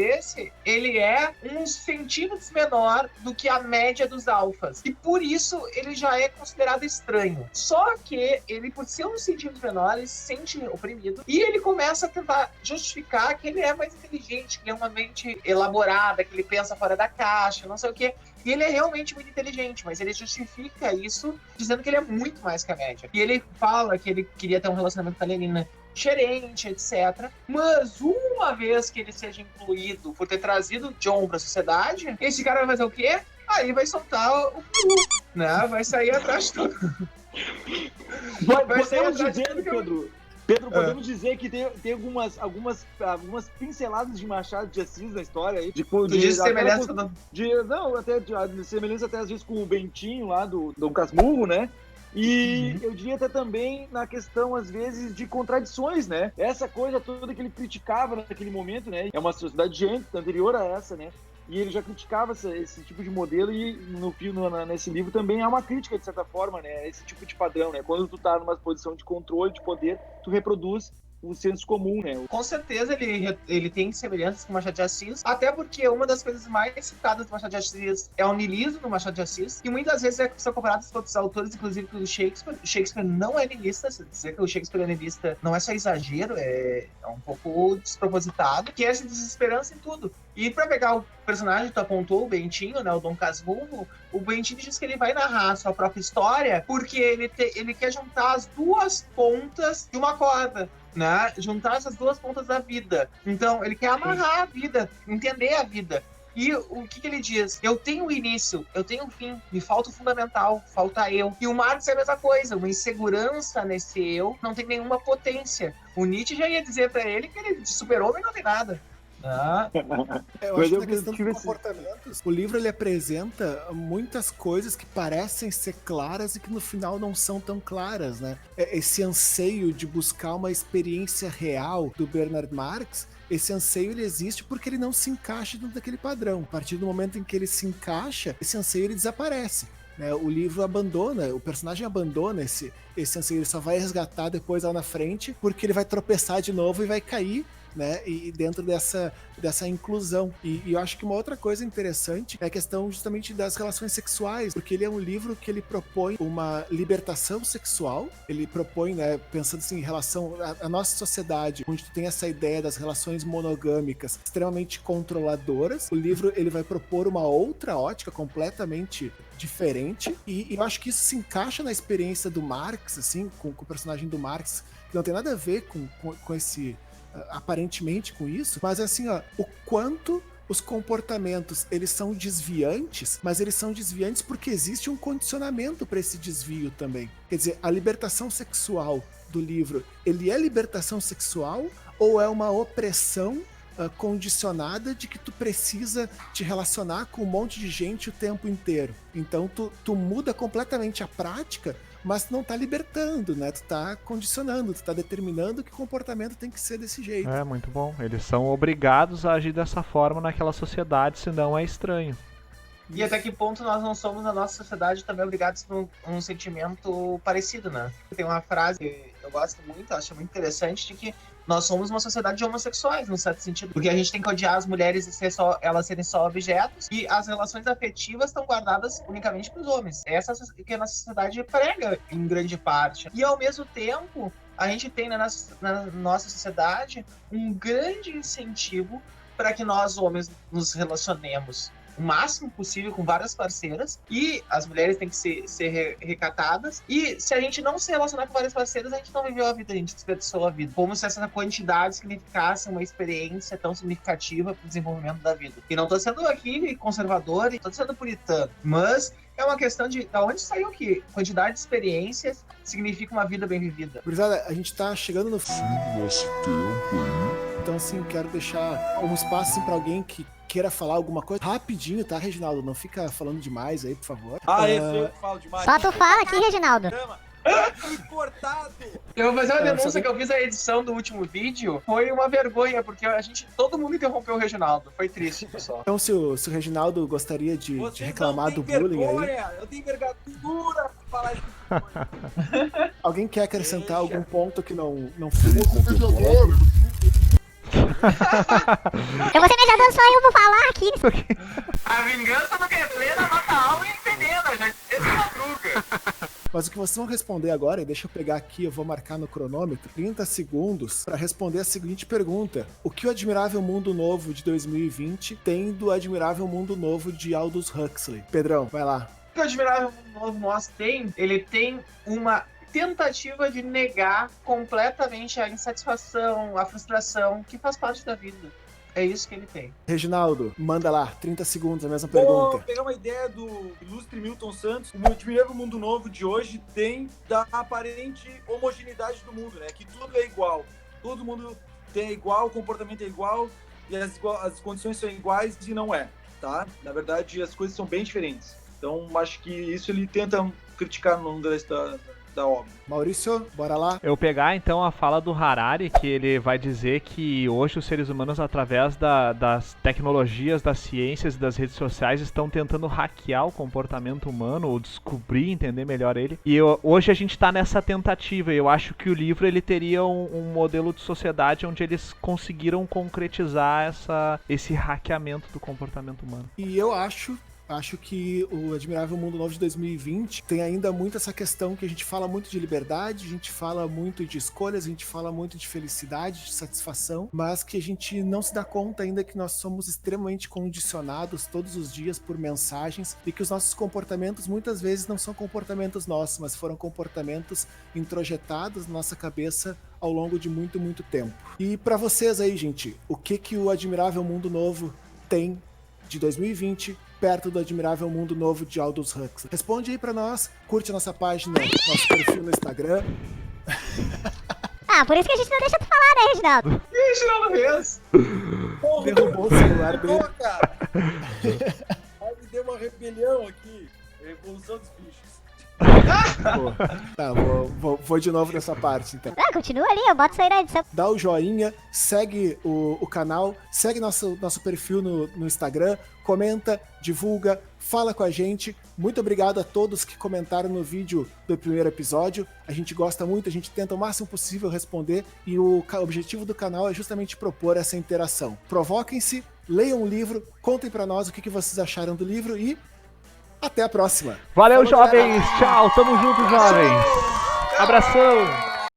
ele é uns centímetros menor do que a média dos alfas. E por isso ele já é considerado estranho. Só que ele, por ser uns centímetros menor, ele se sente oprimido. E ele começa a tentar justificar que ele é mais inteligente, que ele é uma mente elaborada, que ele pensa fora da caixa, não sei o quê. E ele é realmente muito inteligente, mas ele justifica isso dizendo que ele é muito mais que a média. E ele fala que ele queria ter um relacionamento com a Lenina diferente, etc. Mas uma vez que ele seja incluído por ter trazido o John pra sociedade, esse cara vai fazer o quê? Aí vai soltar o cu, né? Vai sair atrás de tudo. Podemos dizer, Pedro, podemos dizer que tem algumas pinceladas de Machado de Assis na história aí. Tu disse semelhança semelhança até às vezes com o Bentinho lá do Dom Casmurro, né? E eu diria até também na questão, às vezes, de contradições, né? Essa coisa toda que ele criticava naquele momento, né? É uma sociedade anterior a essa, né? E ele já criticava esse tipo de modelo e nesse livro também há uma crítica, de certa forma, né? Esse tipo de padrão, né? Quando tu tá numa posição de controle, de poder, tu reproduz o senso comum, né? Com certeza ele tem semelhanças com o Machado de Assis, até porque uma das coisas mais citadas do Machado de Assis é o niilismo do Machado de Assis, que muitas vezes são comparados com outros autores, inclusive com o Shakespeare. O Shakespeare não é niilista, se dizer que o Shakespeare é niilista não é só exagero, é um pouco despropositado, que é essa desesperança em tudo. E pra pegar o personagem que tu apontou, o Bentinho, né, o Dom Casmurro, o Bentinho diz que ele vai narrar a sua própria história porque ele quer juntar as duas pontas de uma corda, né? Juntar essas duas pontas da vida. Então, ele quer amarrar a vida, entender a vida. E o que ele diz? Eu tenho o início, eu tenho o fim, me falta o fundamental, falta eu. E o Marx é a mesma coisa, uma insegurança nesse eu, não tem nenhuma potência. O Nietzsche já ia dizer pra ele que ele de super-homem não tem nada. Eu acho que na questão dos comportamentos, o livro ele apresenta muitas coisas que parecem ser claras e que no final não são tão claras, né? Esse anseio de buscar uma experiência real do Bernard Marx, esse anseio ele existe porque ele não se encaixa dentro daquele padrão. A partir do momento em que ele se encaixa, esse anseio ele desaparece. O livro abandona, o personagem abandona esse anseio, ele só vai resgatar depois lá na frente, porque ele vai tropeçar de novo e vai cair, né? E dentro dessa inclusão. E eu acho que uma outra coisa interessante é a questão justamente das relações sexuais, porque ele é um livro que ele propõe uma libertação sexual, ele propõe, né, pensando assim, em relação à nossa sociedade, onde tu tem essa ideia das relações monogâmicas extremamente controladoras, o livro ele vai propor uma outra ótica completamente diferente, e eu acho que isso se encaixa na experiência do Marx, assim, com o personagem do Marx, que não tem nada a ver com esse aparentemente com isso, mas assim, ó, o quanto os comportamentos, eles são desviantes, mas eles são desviantes porque existe um condicionamento para esse desvio também. Quer dizer, a libertação sexual do livro, ele é libertação sexual ou é uma opressão condicionada de que tu precisa te relacionar com um monte de gente o tempo inteiro? Então tu muda completamente a prática, mas tu não tá libertando, né? Tu tá condicionando, tu tá determinando que o comportamento tem que ser desse jeito. É, muito bom. Eles são obrigados a agir dessa forma naquela sociedade, senão é estranho. E até que ponto nós não somos, na nossa sociedade, também obrigados por um sentimento parecido, né? Tem uma frase que eu gosto muito, acho muito interessante, de que nós somos uma sociedade de homossexuais, num certo sentido. Porque a gente tem que odiar as mulheres e elas serem só objetos, e as relações afetivas estão guardadas unicamente para os homens. Essa que a nossa sociedade prega, em grande parte. E, ao mesmo tempo, a gente tem na nossa sociedade um grande incentivo para que nós, homens, nos relacionemos o máximo possível com várias parceiras, e as mulheres têm que ser recatadas, e se a gente não se relacionar com várias parceiras, a gente não viveu a vida, a gente desperdiçou a vida, como se essa quantidade significasse uma experiência tão significativa para o desenvolvimento da vida. E não tô sendo aqui conservador, e tô sendo puritano, mas é uma questão de da onde saiu que quantidade de experiências significa uma vida bem vivida. Gurizada, a gente tá chegando no fim. Nosso tempo aí. Então, assim, quero deixar um espaço assim, pra alguém que queira falar alguma coisa rapidinho, tá, Reginaldo? Não fica falando demais aí, por favor. Esse eu falo demais. Só tu fala aqui, Reginaldo. Cortado! Eu vou fazer uma denúncia só que eu fiz a edição do último vídeo. Foi uma vergonha, porque todo mundo interrompeu o Reginaldo. Foi triste, pessoal. Então, se o Reginaldo gostaria de reclamar do bullying aí, Eu tenho envergadura pra falar isso. alguém quer acrescentar algum ponto que não foi? Mediador. Eu vou ser mediador, só eu vou falar aqui. A vingança não quer plena, mata a alma e envenena, já disse Madruga. Mas o que vocês vão responder agora, e deixa eu pegar aqui, eu vou marcar no cronômetro, 30 segundos, para responder a seguinte pergunta. O que o Admirável Mundo Novo de 2020 tem do Admirável Mundo Novo de Aldous Huxley? Pedrão, vai lá. O que o Admirável Mundo Novo nós tem, ele tem uma tentativa de negar completamente a insatisfação, a frustração que faz parte da vida. É isso que ele tem. Reginaldo, manda lá, 30 segundos, a mesma Vou pergunta. pegar uma ideia do ilustre Milton Santos. O Admirável Mundo Novo de hoje tem da aparente homogeneidade do mundo, né? Que tudo é igual. Todo mundo tem igual, o comportamento é igual e as condições são iguais e não é, tá? Na verdade, as coisas são bem diferentes. Então, acho que isso ele tenta criticar no longo da obra. Maurício, bora lá. Eu pegar então a fala do Harari, que ele vai dizer que hoje os seres humanos, através das tecnologias, das ciências e das redes sociais, estão tentando hackear o comportamento humano, ou descobrir, entender melhor ele. E hoje a gente está nessa tentativa. Eu acho que o livro ele teria um modelo de sociedade onde eles conseguiram concretizar esse hackeamento do comportamento humano. E eu acho que o Admirável Mundo Novo de 2020 tem ainda muito essa questão que a gente fala muito de liberdade, a gente fala muito de escolhas, a gente fala muito de felicidade, de satisfação, mas que a gente não se dá conta ainda que nós somos extremamente condicionados todos os dias por mensagens e que os nossos comportamentos muitas vezes não são comportamentos nossos, mas foram comportamentos introjetados na nossa cabeça ao longo de muito, muito tempo. E pra vocês aí, gente, o que o Admirável Mundo Novo tem de 2020 perto do Admirável Mundo Novo de Aldous Huxley? Responde aí pra nós, curte a nossa página, nosso perfil no Instagram. Ah, por isso que a gente não deixa tu falar, né, Reginaldo? Reginaldo Reis. Derrubou o celular dele. Cara. Aí me deu uma rebelião aqui. Revolução dos bichos. Tá, vou de novo nessa parte, então. Ah, continua ali, eu boto isso aí na edição. Dá o joinha, segue o canal, segue nosso perfil no Instagram, comenta, divulga, fala com a gente. Muito obrigado a todos que comentaram no vídeo do primeiro episódio. A gente gosta muito, a gente tenta o máximo possível responder e o objetivo do canal é justamente propor essa interação. Provoquem-se, leiam o livro, contem pra nós o que vocês acharam do livro e até a próxima. Valeu, Falou, jovens! Tchau, tamo junto, jovens! Abração!